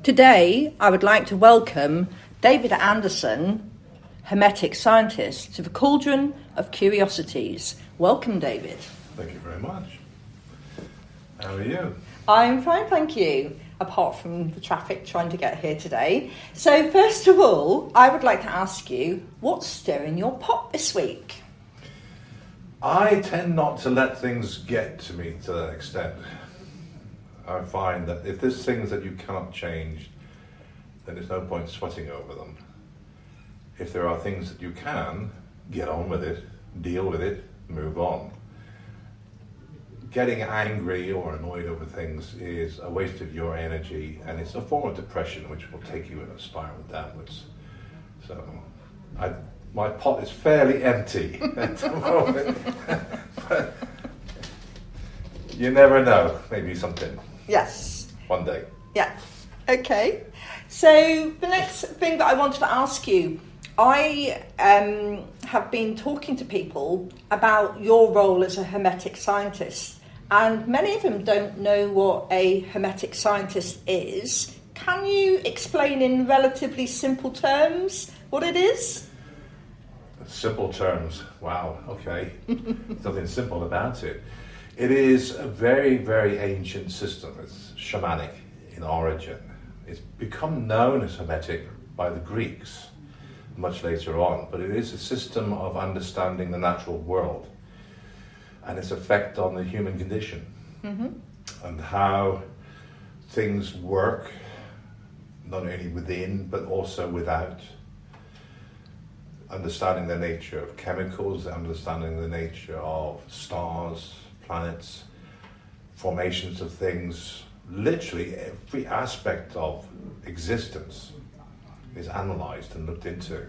Today, I would like to welcome David Anderson, Hermetic scientist, to the Cauldron of Curiosities. Welcome, David. Thank you very much. How are you? I'm fine, thank you, apart from the traffic trying to get here today. So first of all, I would like to ask you, what's stirring your pot this week? I tend not to let things get to me to that extent. I find that if there's things that you cannot change, then there's no point sweating over them. If there are things that you can, get on with it, deal with it, move on. Getting angry or annoyed over things is a waste of your energy, and it's a form of depression which will take you in a spiral downwards. So my pot is fairly empty at the moment, but you never know, maybe something. Yes. One day. Yeah. Okay. So the next thing that I wanted to ask you, I have been talking to people about your role as a Hermetic scientist, and many of them don't know what a Hermetic scientist is. Can you explain in relatively simple terms what it is? Simple terms. Wow. Okay. There's nothing simple about it. It is a very, very ancient system. It's shamanic in origin. It's become known as Hermetic by the Greeks much later on, but it is a system of understanding the natural world and its effect on the human condition, and how things work, not only within but also without. Understanding the nature of chemicals, understanding the nature of stars, planets, formations of things. Literally every aspect of existence is analysed and looked into.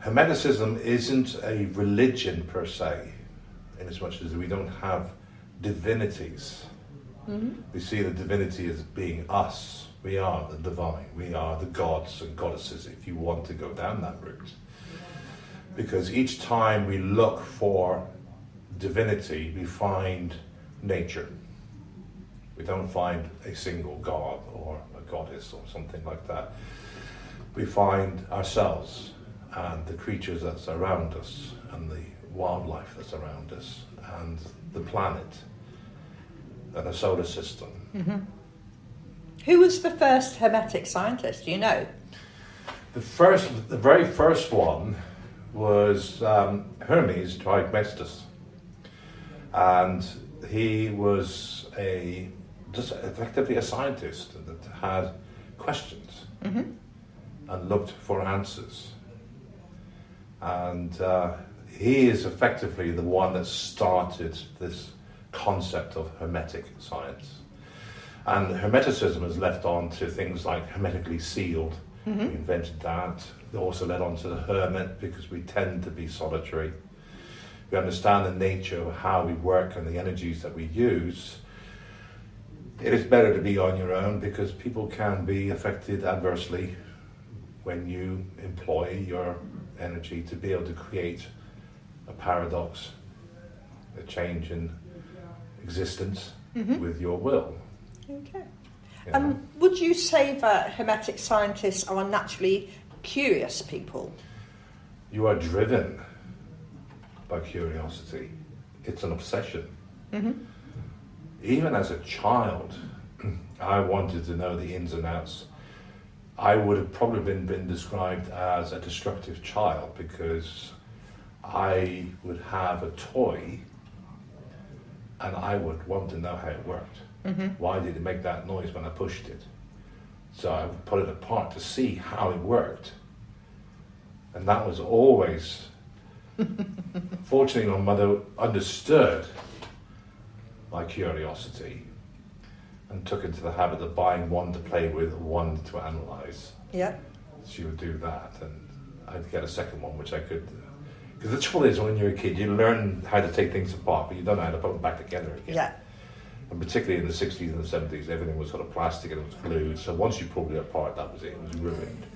Hermeticism isn't a religion per se, in as much as we don't have divinities. We see the divinity as being us. We are the divine. We are the gods and goddesses, if you want to go down that route. Because each time we look for divinity, we find nature. We don't find a single god or a goddess or something like that. We find ourselves and the creatures that's around us and the wildlife that's around us and the planet and the solar system. Who was the first Hermetic scientist, do you know? The very first one was Hermes Trismegistus, and he was just effectively a scientist that had questions and looked for answers, and he is effectively the one that started this concept of Hermetic science. And Hermeticism has left on to things like hermetically sealed. We invented that. It also led on to the hermit, because we tend to be solitary. We understand the nature of how we work and the energies that we use. It is better to be on your own, because people can be affected adversely when you employ your energy to be able to create a paradox, a change in existence with your will. Okay. You know? Would you say that Hermetic scientists are naturally curious people? You are driven by curiosity. It's an obsession. Even as a child, I wanted to know the ins and outs. I would have probably been described as a destructive child, because I would have a toy and I would want to know how it worked. Why did it make that noise when I pushed it? So I would put it apart to see how it worked. And that was always... Fortunately, my mother understood my curiosity and took into the habit of buying one to play with, one to analyse. Yeah. She would do that, and I'd get a second one, which I could... Because the trouble is, when you're a kid, you learn how to take things apart, but you don't know how to put them back together again. Yeah. And particularly in the 60s and the 70s, everything was sort of plastic and it was glued. So once you pulled it apart, that was it. It was ruined.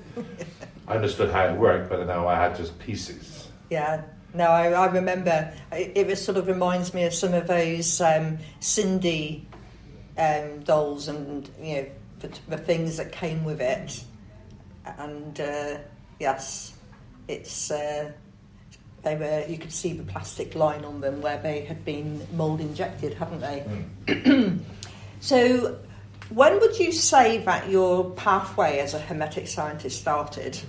I understood how it worked, but now I had just pieces. Yeah. No, I remember. It was sort of reminds me of some of those Cindy dolls and the things that came with it, and yes, it's they were. You could see the plastic line on them where they had been mould injected, hadn't they? Mm. So, when would you say that your pathway as a Hermetic scientist started?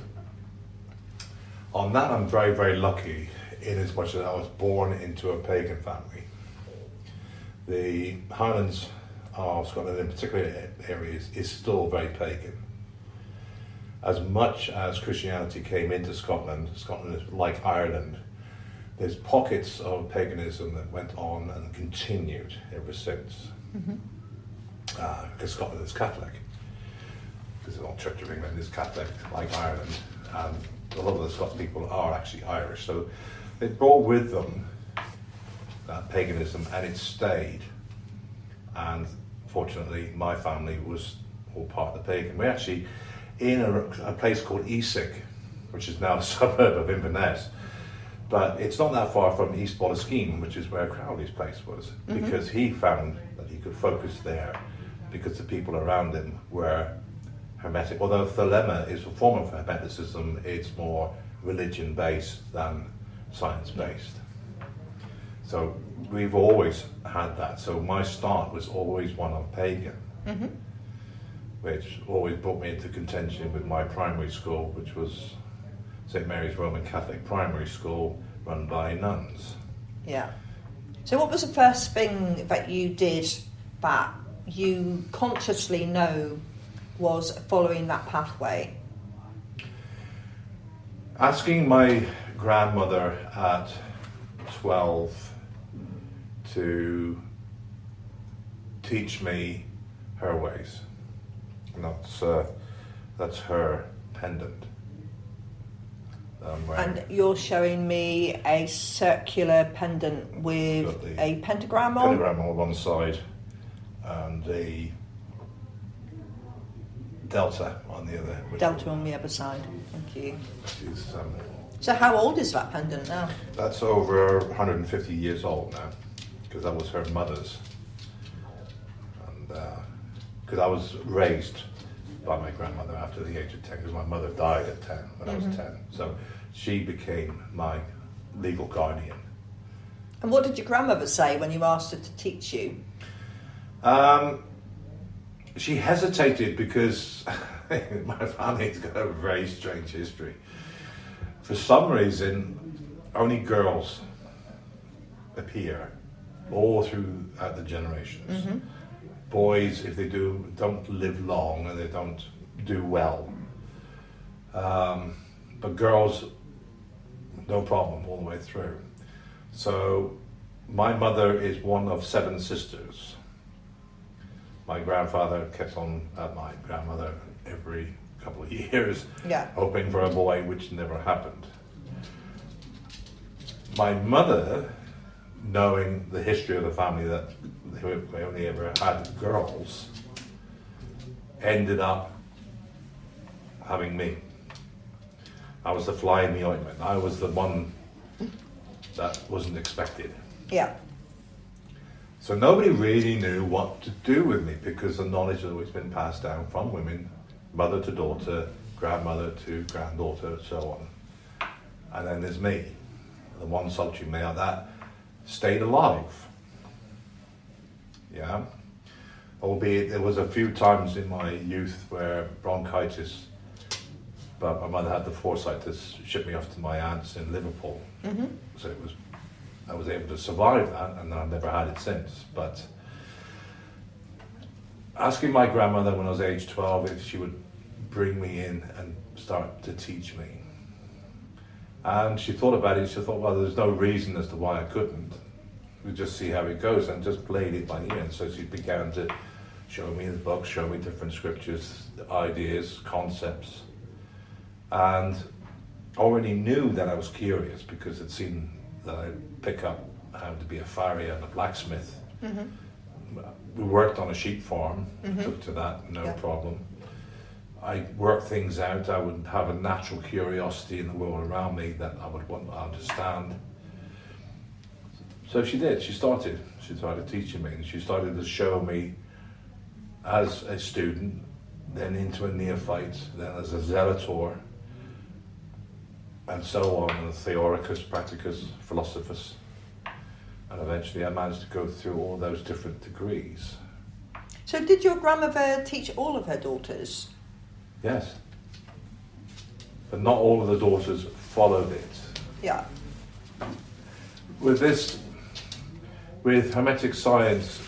On that, I'm very, very lucky in as much as I was born into a pagan family. The Highlands of Scotland, in particular areas, is still very pagan. As much as Christianity came into Scotland, Scotland is like Ireland. There's pockets of paganism that went on and continued ever since. Mm-hmm. Because Scotland is Catholic. Because the Church of England is Catholic, like Ireland. And a lot of the Scots people are actually Irish. So they brought with them that paganism, and it stayed. And fortunately, my family was all part of the pagan. We're actually in a place called Esig, which is now a suburb of Inverness. But it's not that far from East Boleskine, which is where Crowley's place was, Mm-hmm. because he found that he could focus there because the people around him were Hermetic. Although Thelema is a form of Hermeticism, it's more religion-based than science-based. So we've always had that. So my start was always one of pagan, Mm-hmm. which always brought me into contention with my primary school, which was St. Mary's Roman Catholic Primary School, run by nuns. Yeah. So what was the first thing that you did that you consciously know was following that pathway? Asking my grandmother at 12 to teach me her ways. And that's her pendant. And you're showing me a circular pendant with a pentagram on? Pentagram on one side and a delta on the other. Delta on the other side, thank you. Is, So how old is that pendant now? that's over 150 years old now, because that was her mother's. And because I was raised by my grandmother after the age of 10, because my mother died at 10 when I was 10. So she became my legal guardian. And what did your grandmother say when you asked her to teach you? She hesitated because my family's got a very strange history. For some reason, only girls appear all throughout the generations. Mm-hmm. Boys, if they don't live long and they don't do well. But girls, no problem all the way through. So my mother is one of 7 sisters. My grandfather kept on at my grandmother every couple of years, hoping for a boy, which never happened. My mother, knowing the history of the family that they only ever had girls, ended up having me. I was the fly in the ointment. I was the one that wasn't expected. Yeah. So nobody really knew what to do with me because the knowledge had always been passed down from women, mother to daughter, grandmother to granddaughter, so on. And then there's me, the one solitary male that stayed alive. Yeah. Albeit there was a few times in my youth where bronchitis, but my mother had the foresight to ship me off to my aunt's in Liverpool. Mm-hmm. So I was able to survive that, and I've never had it since. But asking my grandmother when I was age 12 if she would bring me in and start to teach me. And she thought about it, she thought, well, there's no reason as to why I couldn't. We'll just see how it goes, and just played it by ear. And so she began to show me the books, show me different scriptures, ideas, concepts. And already knew that I was curious because it seemed that I'd pick up how to be a farrier and a blacksmith. Mm-hmm. We worked on a sheep farm, Mm-hmm. took to that, no problem. I worked things out. I would have a natural curiosity in the world around me that I would want to understand. So she did. She started teaching me, and she started to show me as a student, then into a neophyte, then as a zelator, and so on, and a theoricus, practicus, philosophus. And eventually I managed to go through all those different degrees. So did your grandmother teach all of her daughters? Yes. But not all of the daughters followed it. Yeah. With Hermetic science,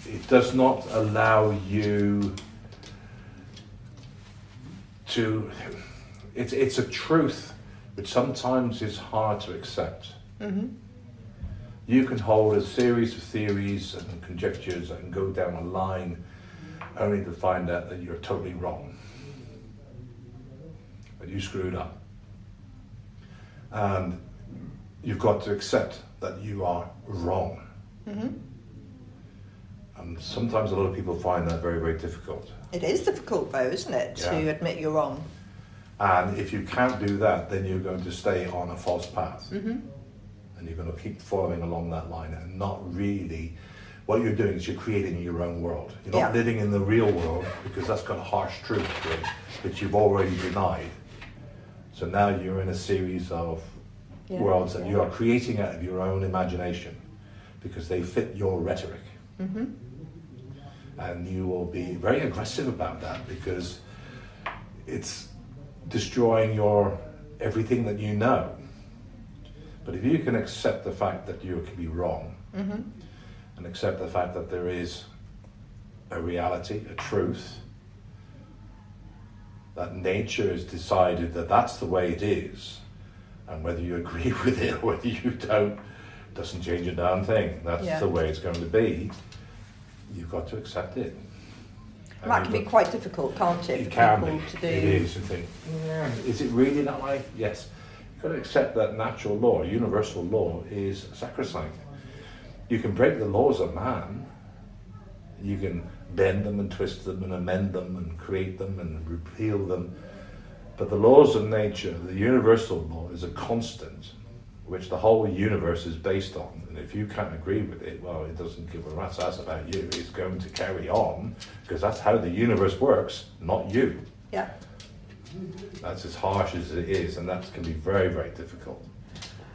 it does not allow you to... It's a truth which sometimes is hard to accept. Mm-hmm. You can hold a series of theories and conjectures and go down a line only to find out that you're totally wrong. That you screwed up. And you've got to accept that you are wrong. Mm-hmm. And sometimes a lot of people find that very, very difficult. It is difficult though, isn't it, to admit you're wrong? And if you can't do that, then you're going to stay on a false path. Mm-hmm. And you're going to keep following along that line and not really... What you're doing is you're creating your own world. You're not living in the real world, because that's got a harsh truth to it, which you've already denied. So now you're in a series of worlds that you are creating out of your own imagination, because they fit your rhetoric. Mm-hmm. And you will be very aggressive about that, because it's destroying everything that you know. But if you can accept the fact that you can be wrong, mm-hmm. and accept the fact that there is a reality, a truth, that nature has decided that that's the way it is, and whether you agree with it or whether you don't, doesn't change a darn thing. That's the way it's going to be. You've got to accept it. And that can be quite difficult, can't it, for people to do? It is, to think, is it really that way? Yes. You've got to accept that natural law, universal law, is sacrosanct. You can break the laws of man. You can bend them and twist them and amend them and create them and repeal them. But the laws of nature, the universal law, is a constant which the whole universe is based on. And if you can't agree with it, well, it doesn't give a rat's ass about you. It's going to carry on, because that's how the universe works, not you. Yeah. That's as harsh as it is, and that can be very, very difficult.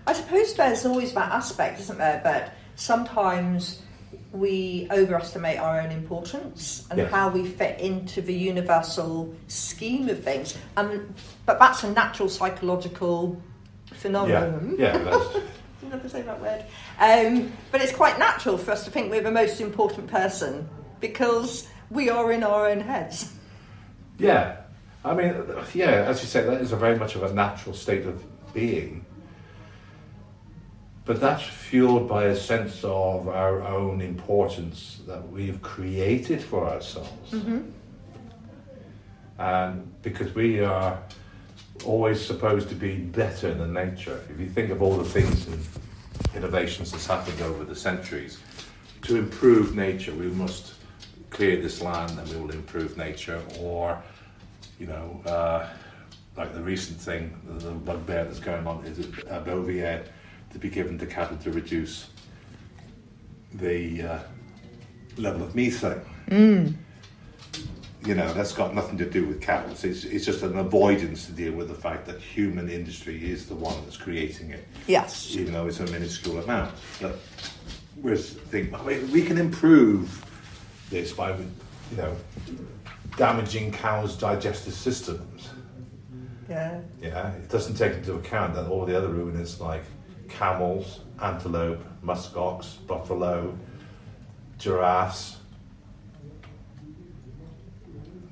I suppose there's always that aspect, isn't there, that sometimes we overestimate our own importance and how we fit into the universal scheme of things. But that's a natural psychological phenomenon. Yeah, that's... I'll never say that word. But it's quite natural for us to think we're the most important person, because we are in our own heads. Yeah. I mean, as you say, that is a very much of a natural state of being. But that's fueled by a sense of our own importance that we've created for ourselves. Mm-hmm. And because we are always supposed to be better than nature. If you think of all the things and innovations that's happened over the centuries, to improve nature, we must clear this land and we will improve nature. Or, like the recent thing, the bugbear that's going on, is Bovia to be given to cattle to reduce the level of methane. Mm. That's got nothing to do with cows. It's just an avoidance to deal with the fact that human industry is the one that's creating it. Yes. Even though it's a minuscule amount. But we can improve this by, damaging cows' digestive systems. Yeah. Yeah. It doesn't take into account that all the other ruminants like camels, antelope, muskox, buffalo, giraffes.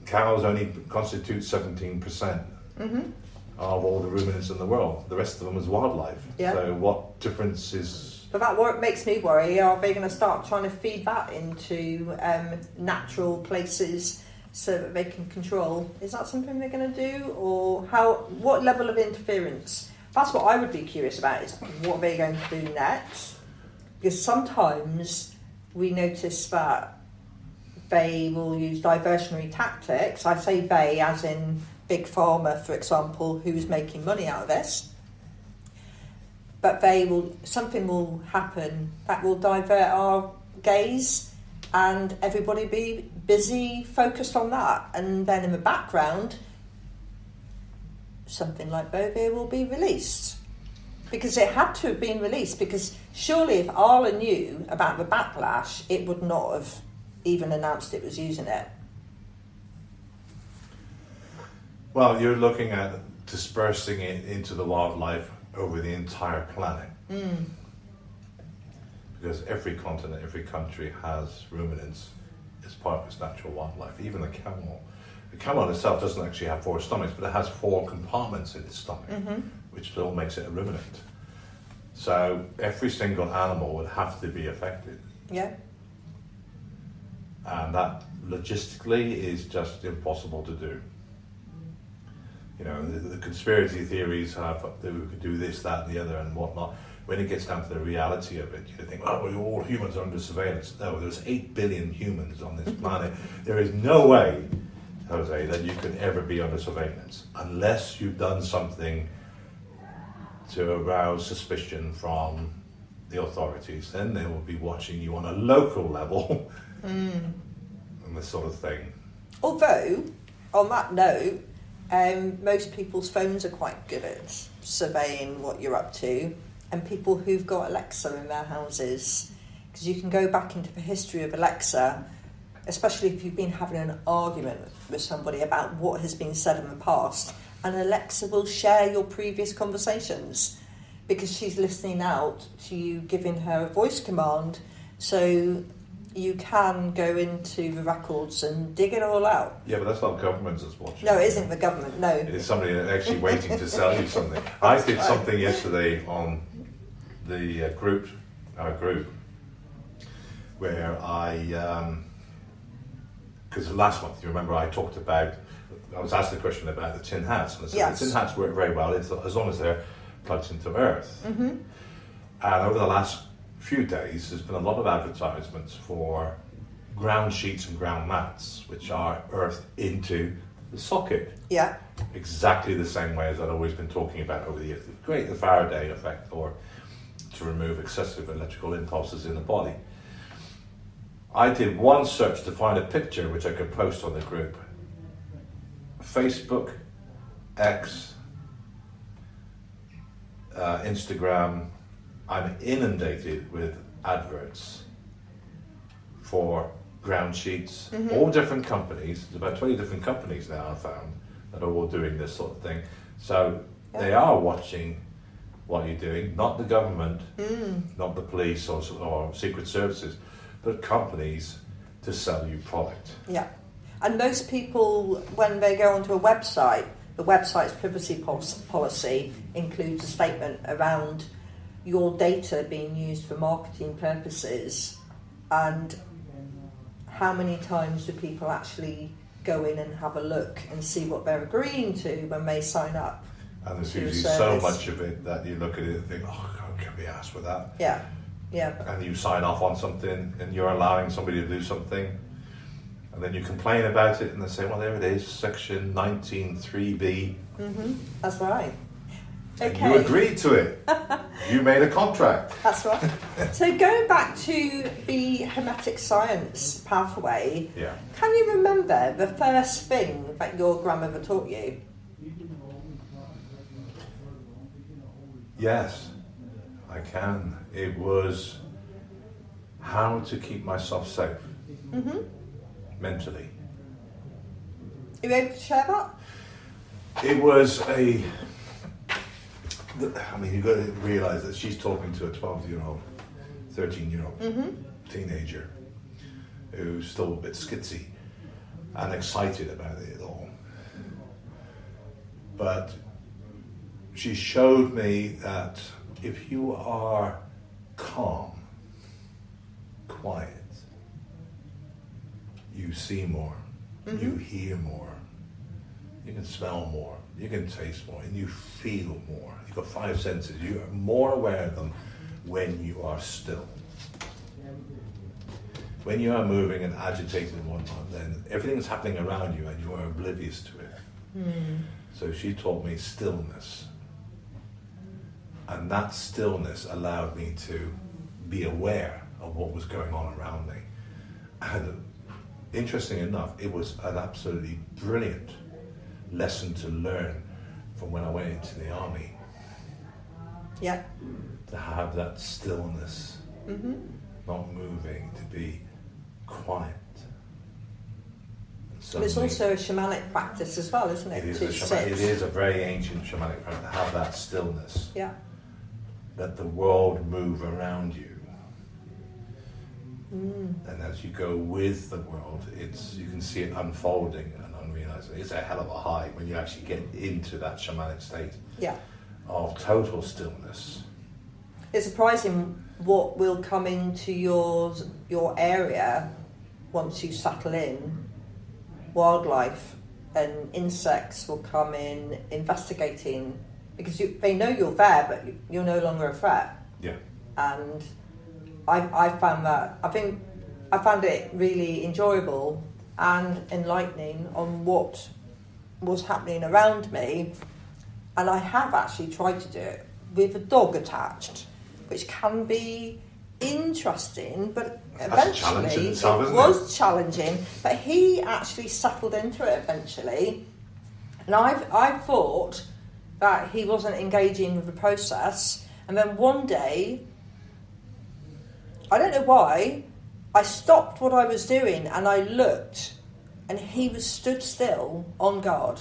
Cows only constitute 17% Mm-hmm. of all the ruminants in the world. The rest of them is wildlife. Yeah. So what difference is... But that makes me worry. Are they going to start trying to feed that into natural places so that they can control? Is that something they're going to do? Or what level of interference? That's what I would be curious about, is what are they going to do next? Because sometimes we notice that they will use diversionary tactics. I say they as in Big Pharma, for example, who's making money out of this. But something will happen that will divert our gaze and everybody be busy, focused on that. And then in the background, something like Bovia will be released. Because it had to have been released, because surely if Arla knew about the backlash, it would not have even announced it was using it. Well, you're looking at dispersing it into the wildlife over the entire planet. Because every continent, every country has ruminants as part of its natural wildlife. Even the camel. The camel itself doesn't actually have 4 stomachs, but it has 4 compartments in its stomach, which still makes it a ruminant. So every single animal would have to be affected. Yeah. And that logistically is just impossible to do. You know, the conspiracy theories have that we could do this, that, and the other, and whatnot. When it gets down to the reality of it, you think, oh, well, all humans are under surveillance. No, there's 8 billion humans on this planet. There is no way, Jose, that you can ever be under surveillance unless you've done something to arouse suspicion from the authorities. Then they will be watching you on a local level and this sort of thing. Although, on that note, most people's phones are quite good at surveying what you're up to, and people who've got Alexa in their houses, because you can go back into the history of Alexa, especially if you've been having an argument with somebody about what has been said in the past, and Alexa will share your previous conversations because she's listening out to you giving her a voice command, so you can go into the records and dig it all out. Yeah, but that's not government that's watching. No, it isn't the government, no. It is somebody actually waiting to sell you something. I did something yesterday on the our group, where I, because last month, you remember I talked about, I was asked the question about the tin hats, and I said the tin hats work very well as long as they're plugged into earth. And over the last few days, there's been a lot of advertisements for ground sheets and ground mats, which are earthed into the socket. Yeah. Exactly the same way as I'd always been talking about over the years. Great, the Faraday effect, or to remove excessive electrical impulses in the body. I did one search to find a picture which I could post on the group. Facebook, X, Instagram, I'm inundated with adverts for ground sheets, all different companies. There's about 20 different companies now I've found that are all doing this sort of thing. So they are watching what you're doing, not the government, not the police or secret services, but companies to sell you product. Yeah. And most people, when they go onto a website, the website's privacy policy includes a statement around your data being used for marketing purposes, and how many times do people actually go in and have a look and see what they're agreeing to when they sign up. And there's usually so much of it that you look at it and think, oh, God, can be asked with that? Yeah, yeah. And you sign off on something and you're allowing somebody to do something. And then you complain about it and they say, well, there it is, section 19.3b. Mm-hmm. That's right. Okay. And you agreed to it. You made a contract. That's right. So going back to the Hermetic science pathway, yeah. Can you remember the first thing that your grandmother taught you? Yes, I can. It was how to keep myself safe, mentally. Are you able to share that? It was you've got to realise that she's talking to a 12-year-old, 13-year-old teenager who's still a bit skitsy and excited about it all. But she showed me that if you are calm, quiet, you see more, you hear more, you can smell more, you can taste more, and you feel more. You've got 5 senses. You are more aware of them when you are still. When you are moving and agitated and whatnot, then everything is happening around you and you are oblivious to it. So she taught me stillness. And that stillness allowed me to be aware of what was going on around me. And interesting enough, it was an absolutely brilliant lesson to learn from when I went into the army. Yeah. To have that stillness, not moving, to be quiet. But it's also a shamanic practice as well, isn't it? It is a very ancient shamanic practice to have that stillness. Yeah. Let the world move around you. And as you go with the world, you can see it unfolding and unrealizing. It's a hell of a high when you actually get into that shamanic state of total stillness. It's surprising what will come into your area once you settle in. Wildlife and insects will come in investigating because they know you're there, but you're no longer a threat. Yeah. And I found that, I found it really enjoyable and enlightening on what was happening around me. And I have actually tried to do it with a dog attached, which can be interesting, but eventually it was challenging. But he actually settled into it eventually. And I thought that he wasn't engaging with the process. And then one day, I don't know why, I stopped what I was doing and I looked and he was stood still on guard.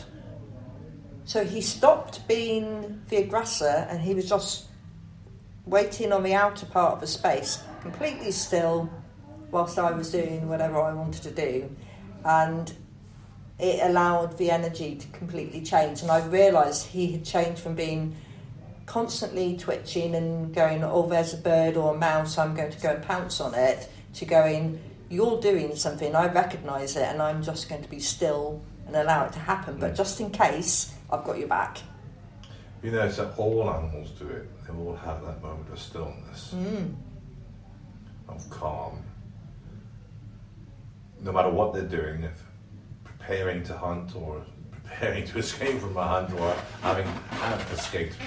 So he stopped being the aggressor and he was just waiting on the outer part of the space, completely still, whilst I was doing whatever I wanted to do. And it allowed the energy to completely change. And I realised he had changed from being constantly twitching and going, oh, there's a bird or a mouse, I'm going to go and pounce on it, to going, you're doing something, I recognise it, and I'm just going to be still and allow it to happen. But just in case, I've got your back. You know, so all animals do it. They all have that moment of stillness, of calm. No matter what they're doing, if preparing to hunt or preparing to escape from a hunt or having escaped,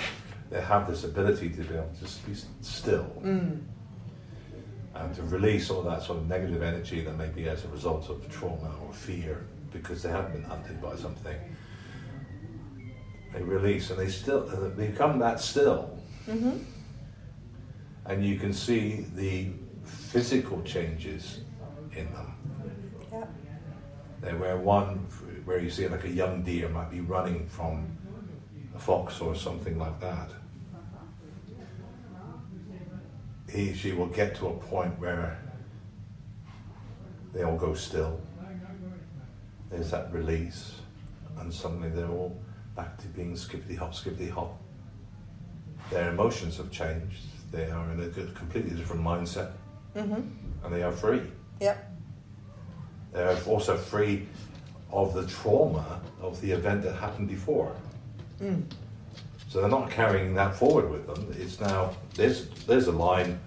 they have this ability to be able to just be still and to release all that sort of negative energy that may be as a result of trauma or fear because they have been hunted by something. They release and they become that still. And you can see the physical changes in them. Yeah. Where you see like a young deer might be running from a fox or something like that. She will get to a point where they all go still. There's that release, and suddenly they're all back to being skippity hop, skippity hop. Their emotions have changed. They are in a completely different mindset, and they are free. Yep. They're also free of the trauma of the event that happened before. So they're not carrying that forward with them. It's now, there's a line,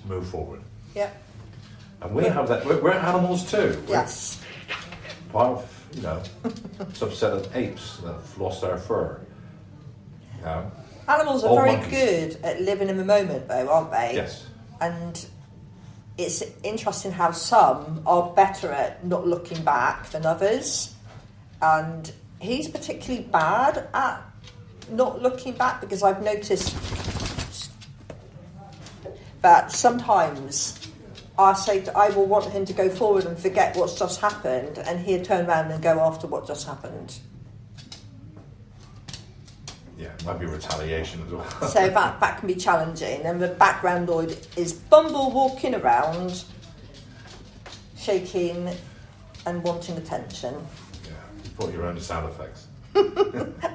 move forward. Yeah. And we have that, we're animals too. Yes. Part of, subset of apes that have lost their fur. Animals are very good at living in the moment though, aren't they? Yes. And it's interesting how some are better at not looking back than others. And he's particularly bad at not looking back because I've noticed that sometimes I will want him to go forward and forget what's just happened, and he'll turn around and go after what just happened. Yeah, it might be retaliation as well. So that can be challenging. And the backgroundoid is Bumble walking around, shaking and wanting attention. Yeah, you put your own sound effects.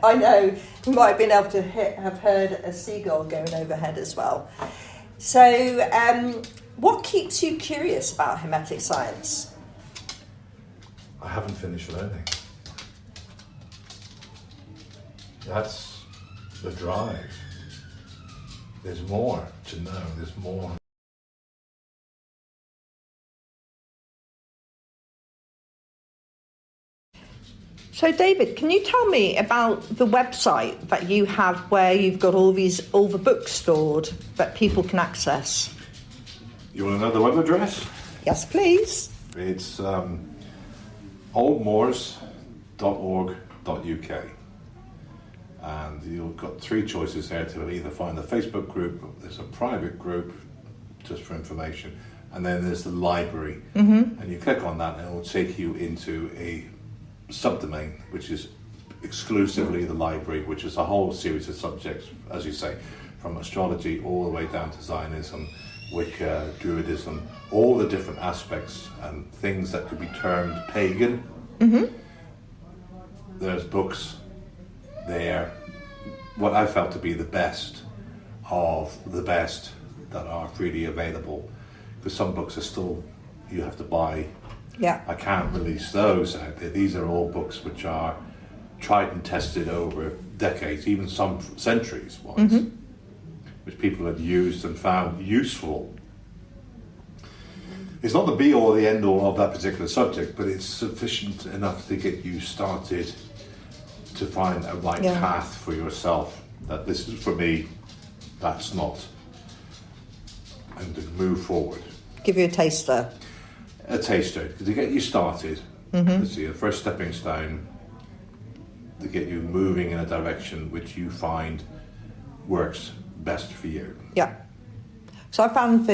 I know, you might have been able to have heard a seagull going overhead as well. So, what keeps you curious about Hermetic science? I haven't finished learning. That's the drive. There's more to know, there's more. So David, can you tell me about the website that you have where you've got all the books stored that people can access? You want to know the web address? Yes, please. It's oldmoors.org.uk. And you've got three choices there to either find the Facebook group, there's a private group just for information, and then there's the library. And you click on that and it will take you into a subdomain, which is exclusively the library, which is a whole series of subjects, as you say, from astrology all the way down to Zionism, Wicca, Druidism, all the different aspects and things that could be termed pagan. There's books there, what I felt to be the best of the best that are freely available, because some books are still, you have to buy. I can't release those out there. These are all books which are tried and tested over decades, even some centuries once, which people have used and found useful. It's not the be all, the end all of that particular subject, but it's sufficient enough to get you started to find a right path for yourself. That this is for me, that's not, and to move forward. Give you a taster. A taster, to get you started. Let's see, a first stepping stone to get you moving in a direction which you find works best for you. Yeah. So I found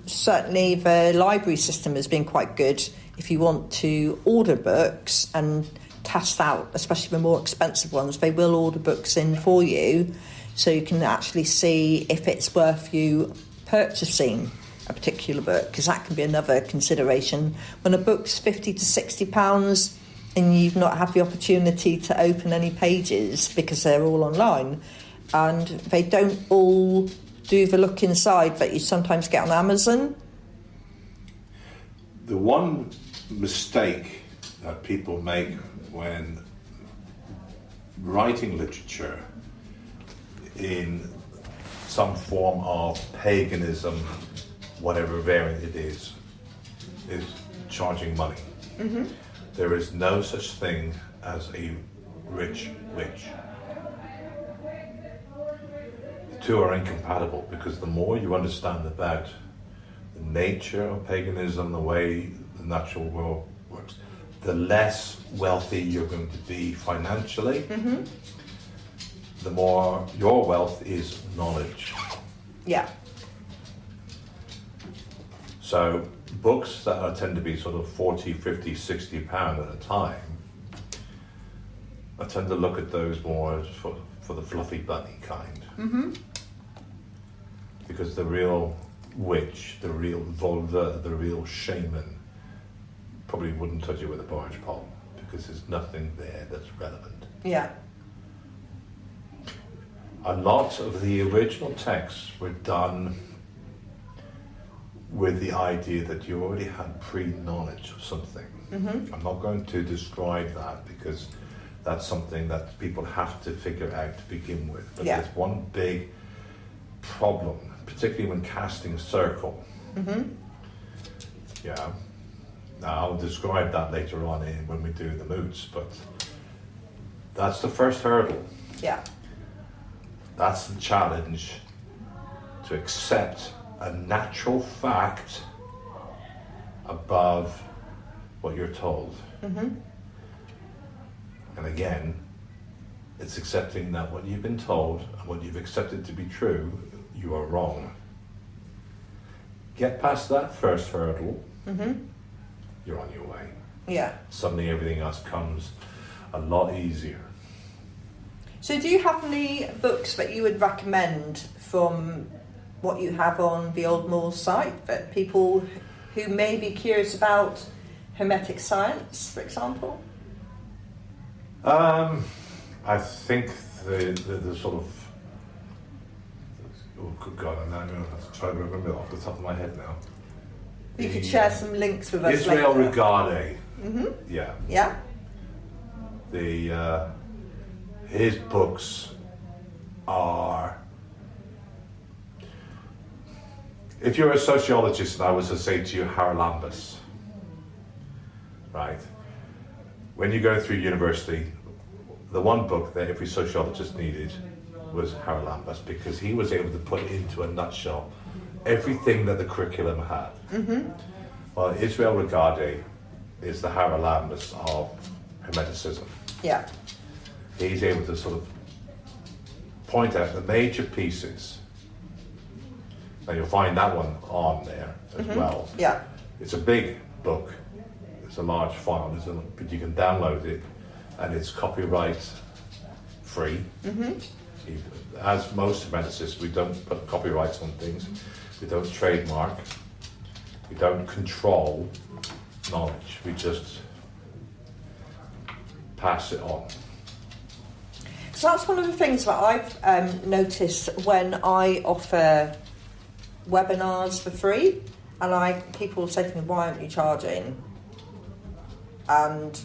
certainly the library system has been quite good if you want to order books and test out, especially the more expensive ones. They will order books in for you, so you can actually see if it's worth you purchasing a particular book, because that can be another consideration. When a book's £50 to £60 and you've not had the opportunity to open any pages because they're all online, and they don't all do the look inside that you sometimes get on Amazon. The one mistake that people make when writing literature in some form of paganism, whatever variant it is charging money. There is no such thing as a rich witch. The two are incompatible, because the more you understand about the nature of paganism, the way the natural world works, the less wealthy you're going to be financially, the more your wealth is knowledge. Yeah. So books that tend to be sort of 40, 50, 60 pound at a time, I tend to look at those more for the fluffy bunny kind. Because the real witch, the real vulva, the real shaman probably wouldn't touch it with a barge pole, because there's nothing there that's relevant. Yeah. A lot of the original texts were done with the idea that you already had pre-knowledge of something. I'm not going to describe that, because that's something that people have to figure out to begin with. But there's one big problem, particularly when casting a circle. Yeah. Now, I'll describe that later on when we do the moots, but that's the first hurdle. Yeah. That's the challenge, to accept a natural fact above what you're told. And again, it's accepting that what you've been told and what you've accepted to be true, you are wrong. Get past that first hurdle, you're on your way. Yeah. Suddenly everything else comes a lot easier. So do you have any books that you would recommend from what you have on the Old Moors site that people who may be curious about Hermetic science, for example? I think the sort of, oh good God, I'm going to have to try to remember it off the top of my head now. You could share some links with us Israel later. Regardie. Yeah. Yeah. His books are, if you're a sociologist and I was to say to you Haralambous, right? When you go through university, the one book that every sociologist needed was Haralambous, because he was able to put into a nutshell everything that the curriculum had. Well, Israel Regardie is the Haralamus of Hermeticism. Yeah. He's able to sort of point out the major pieces. Now you'll find that one on there as well. Yeah. It's a big book. It's a large file, but you can download it, and it's copyright free. As most Hermeticists, we don't put copyrights on things. We don't trademark. We don't control knowledge. We just pass it on. So that's one of the things that I've noticed when I offer webinars for free, and people say to me, "Why aren't you charging?" And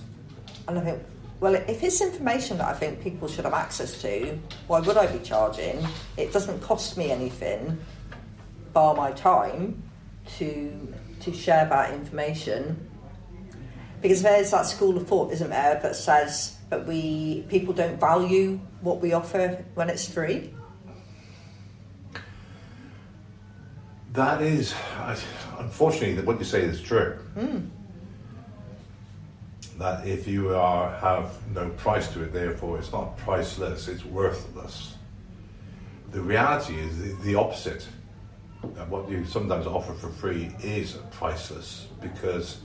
I think, well, if it's information that I think people should have access to, why would I be charging? It doesn't cost me anything, bar my time, to share that information. Because there's that school of thought, isn't there, that says that people don't value what we offer when it's free. That is, unfortunately, what you say is true. That if you have no price to it, therefore it's not priceless, it's worthless. The reality is the opposite. That what you sometimes offer for free is priceless, because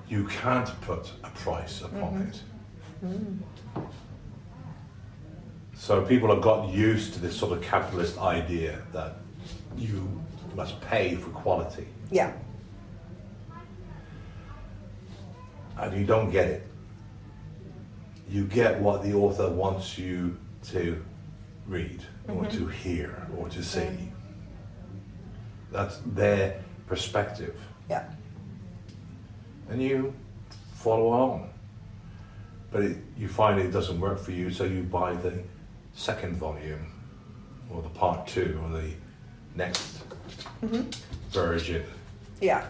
you can't put a price upon it. So people have got used to this sort of capitalist idea that you must pay for quality. Yeah. And you don't get it. You get what the author wants you to read, or to hear, or to see. That's their perspective. Yeah. And you follow on. But you find it doesn't work for you, so you buy the second volume, or the part 2, or the next version. Yeah.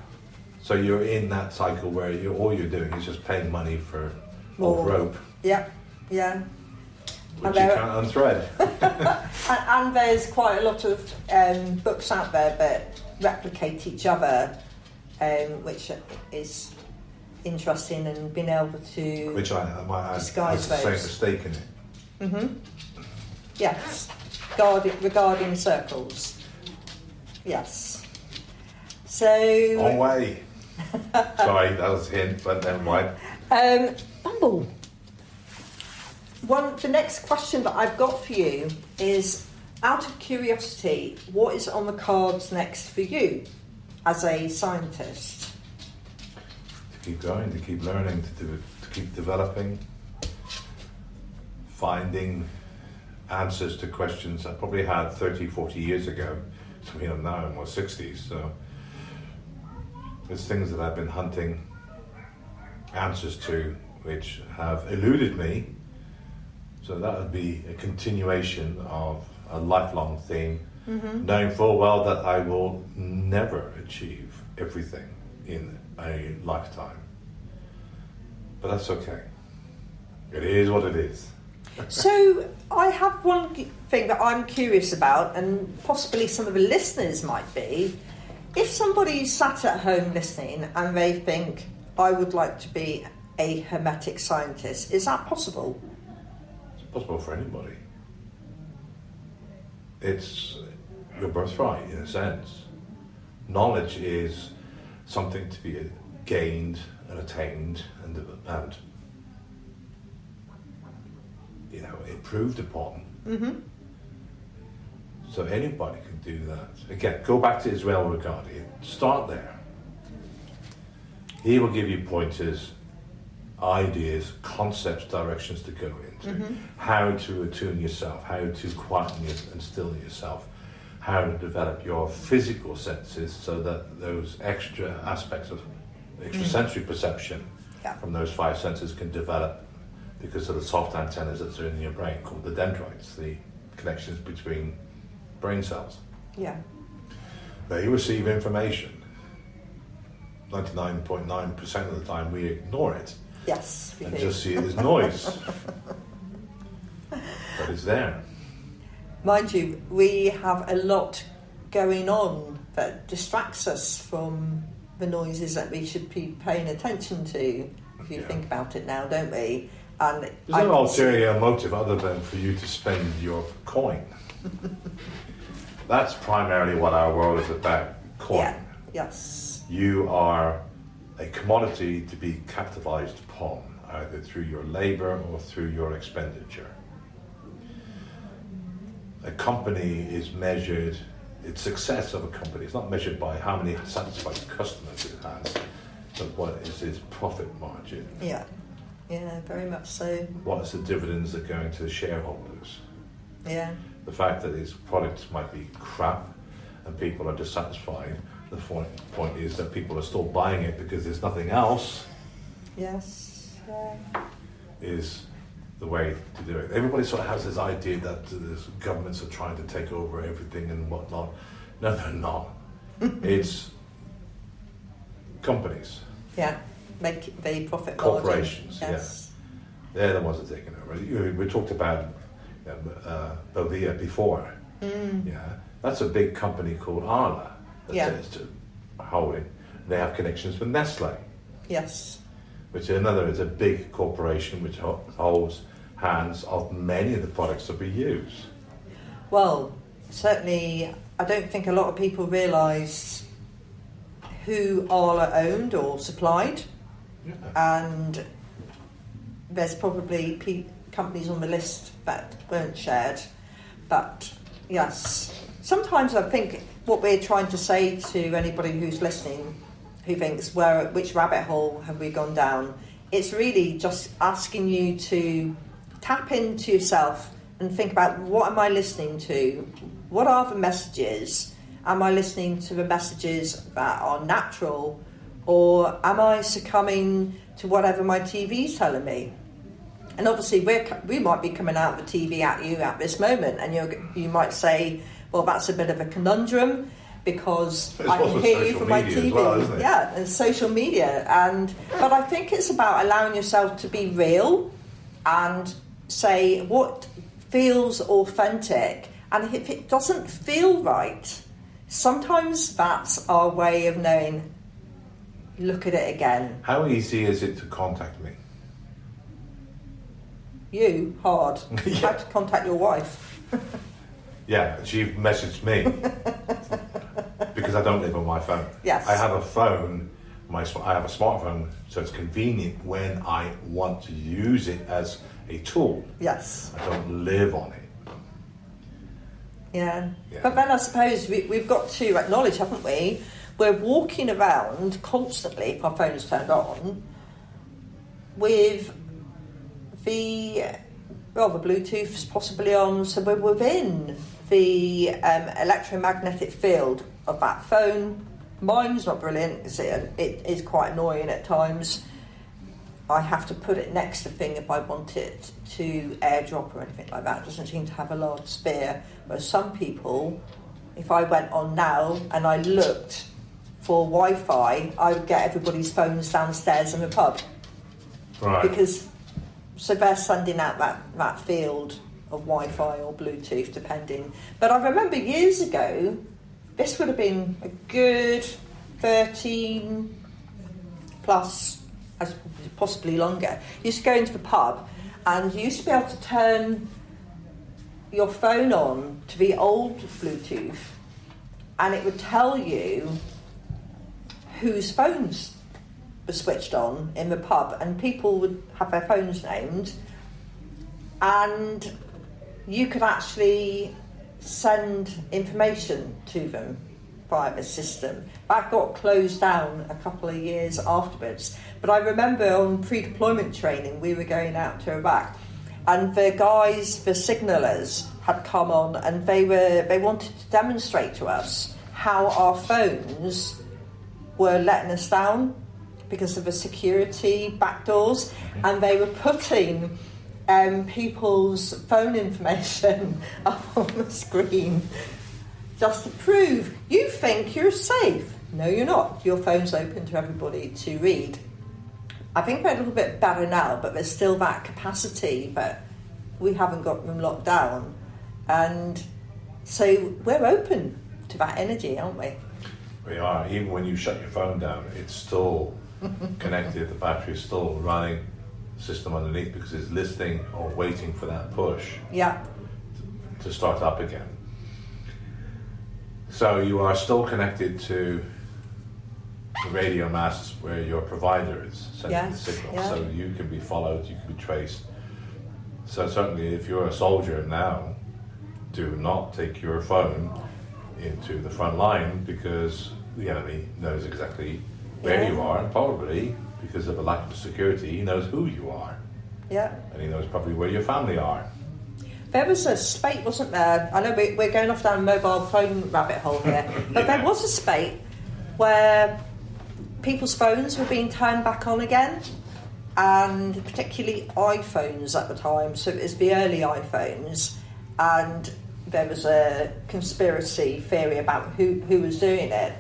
So you're in that cycle where all you're doing is just paying money for old rope. Yeah, yeah. Which you can't unthread. and there's quite a lot of books out there that replicate each other, which is interesting, and being able to which I might add disguise has the same those. mistake in it. Yes, regarding circles. Yes. So. On way. Sorry, that was a hint, but never mind. Bumble. The next question that I've got for you is, out of curiosity, what is on the cards next for you as a scientist? To keep going, to keep learning, to keep developing, finding answers to questions I probably had 30, 40 years ago. So I'm now in my 60s, so there's things that I've been hunting answers to which have eluded me. So that would be a continuation of a lifelong theme, knowing full well that I will never achieve everything in a lifetime. But that's okay. It is what it is. So I have one thing that I'm curious about, and possibly some of the listeners might be. If somebody's sat at home listening and they think, I would like to be a Hermetic scientist, is that possible? Possible for anybody. It's your birthright in a sense. Knowledge is something to be gained and attained and improved upon. So anybody can do that. Again, go back to Israel Regardie. Start there. He will give you pointers, ideas, concepts, directions to go into, how to attune yourself, how to quieten and still yourself, how to develop your physical senses so that those extra aspects of extrasensory perception from those 5 senses can develop because of the soft antennas that are in your brain called the dendrites, the connections between brain cells. Yeah. They receive information. 99.9% of the time we ignore it. Yes. And just see it as noise. But it's there. Mind you, we have a lot going on that distracts us from the noises that we should be paying attention to, if you think about it now, don't we? And there's no ulterior motive other than for you to spend your coin. That's primarily what our world is about, coin. Yeah, yes. You are a commodity to be capitalized upon, either through your labor or through your expenditure. A company is measured, its success of a company is not measured by how many satisfied customers it has, but what is its profit margin. Yeah, very much so. What is the dividends that are going to the shareholders? Yeah. The fact that its products might be crap and people are dissatisfied, the point is that people are still buying it because there's nothing else. Yes. Is the way to do it. Everybody sort of has this idea that the governments are trying to take over everything and whatnot. No, they're not. It's companies. Yeah, make the profit corporations. margin. Yes. Yeah, they're the ones that are taking over. We talked about Belvia before. Yeah, that's a big company called Arla. That's holding. They have connections with Nestle. Yes. Which is a big corporation which holds hands of many of the products that we use. Well, certainly, I don't think a lot of people realise who Arla owned or supplied, and there's probably companies on the list that weren't shared. But yes, sometimes I think what we're trying to say to anybody who's listening, who thinks, which rabbit hole have we gone down? It's really just asking you to tap into yourself and think about, what am I listening to? What are the messages? Am I listening to the messages that are natural, or am I succumbing to whatever my TV's telling me? And obviously we might be coming out of the TV at you at this moment, and you might say, well, that's a bit of a conundrum, because I can hear you from my TV. Well, isn't it? Yeah, and social media. But I think it's about allowing yourself to be real and say what feels authentic. And if it doesn't feel right, sometimes that's our way of knowing, look at it again. How easy is it to contact me? You, hard. You have to contact your wife. Yeah, she messaged me because I don't live on my phone. Yes. I have a phone, I have a smartphone, so it's convenient when I want to use it as a tool. Yes. I don't live on it. Yeah. But then I suppose we've got to acknowledge, haven't we? We're walking around constantly, if our phone's turned on, with the Bluetooth's possibly on, so we're within the electromagnetic field of that phone. Mine's not brilliant, it is quite annoying at times. I have to put it next to thing if I want it to airdrop or anything like that. It doesn't seem to have a large spare. Whereas some people, if I went on now and I looked for Wi-Fi, I would get everybody's phones downstairs in the pub. Right. Because so they're sending out that field of Wi-Fi or Bluetooth, depending. But I remember years ago, this would have been a good 13 plus, possibly longer. You used to go into the pub and you used to be able to turn your phone on to the old Bluetooth, and it would tell you whose phones were switched on in the pub, and people would have their phones named, and you could actually send information to them via the system. That got closed down a couple of years afterwards. But I remember on pre-deployment training, we were going out to Iraq, and the guys, the signallers, had come on, and they wanted to demonstrate to us how our phones were letting us down because of the security backdoors, and they were putting people's phone information up on the screen just to prove you think you're safe. No, you're not. Your phone's open to everybody to read. I think they're a little bit better now, but there's still that capacity that we haven't got them locked down. And so we're open to that energy, aren't we? We are. Even when you shut your phone down, it's still connected. The battery is still running. System underneath because it's listening or waiting for that push. Yeah. To start up again. So you are still connected to the radio masts where your provider is sending the signal. Yeah. So you can be followed, you can be traced. So certainly if you're a soldier now, do not take your phone into the front line because the enemy knows exactly where you are, and probably because of a lack of security, he knows who you are. Yeah. And he knows probably where your family are. There was a spate, wasn't there? I know we're going off down a mobile phone rabbit hole here, but there was a spate where people's phones were being turned back on again, and particularly iPhones at the time, so it was the early iPhones, and there was a conspiracy theory about who was doing it,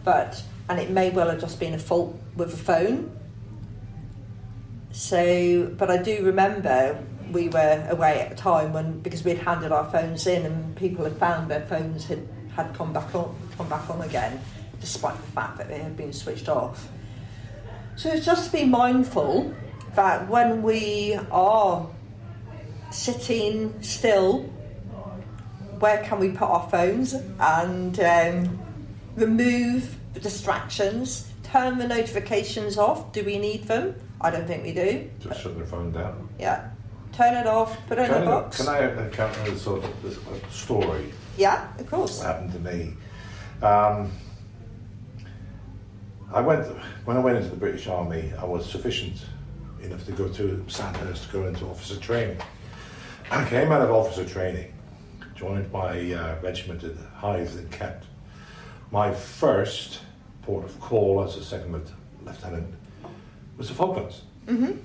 and it may well have just been a fault with the phone. So, but I do remember we were away at the time because we'd handed our phones in and people had found their phones had come back on again, despite the fact that they had been switched off. So it's just to be mindful that when we are sitting still, where can we put our phones, and remove the distractions, turn the notifications off. Do we need them? I don't think we do. Just shut their phone down. Yeah. Turn it off, put it in a box. Can I encounter a sort of this story? Yeah, of course. What happened to me? When I went into the British Army, I was sufficient enough to go to Sandhurst to go into officer training. I came out of officer training, joined my regiment at Hythe in Kent. My first port of call as a second lieutenant was the Falklands. Mm-hmm.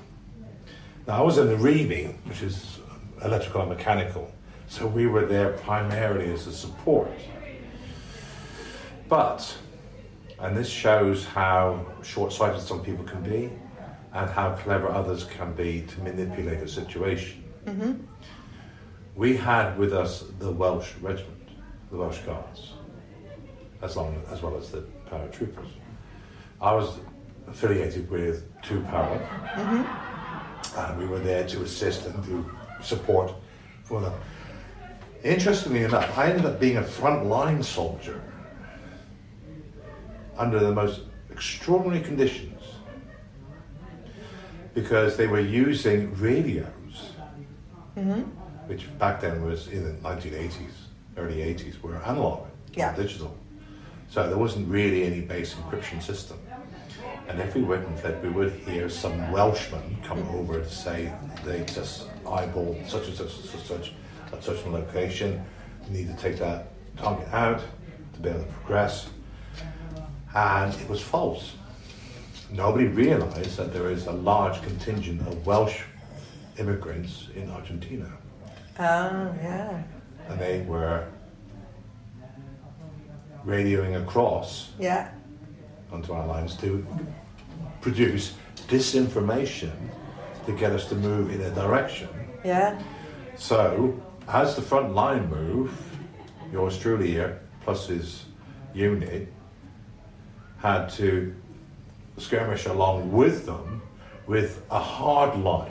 Now I was in the Reaving, which is electrical and mechanical, so we were there primarily as a support. But, and this shows how short-sighted some people can be and how clever others can be to manipulate a situation. Mm-hmm. We had with us the Welsh regiment, the Welsh Guards, as well as the paratroopers. I was affiliated with 2 Para, and we were there to assist and to support for them. Interestingly enough, I ended up being a frontline soldier under the most extraordinary conditions because they were using radios, which back then was in the 1980s, early 80s, were analog, not digital. So there wasn't really any base encryption system. And if we went and fled, we would hear some Welshman come over to say they just eyeballed such and such and such at such a location. You need to take that target out to be able to progress. And it was false. Nobody realized that there is a large contingent of Welsh immigrants in Argentina. Oh, yeah. And they were radioing across onto our lines to produce disinformation to get us to move in a direction. Yeah. So, as the front line moved, yours truly here, plus his unit, had to skirmish along with them with a hard line.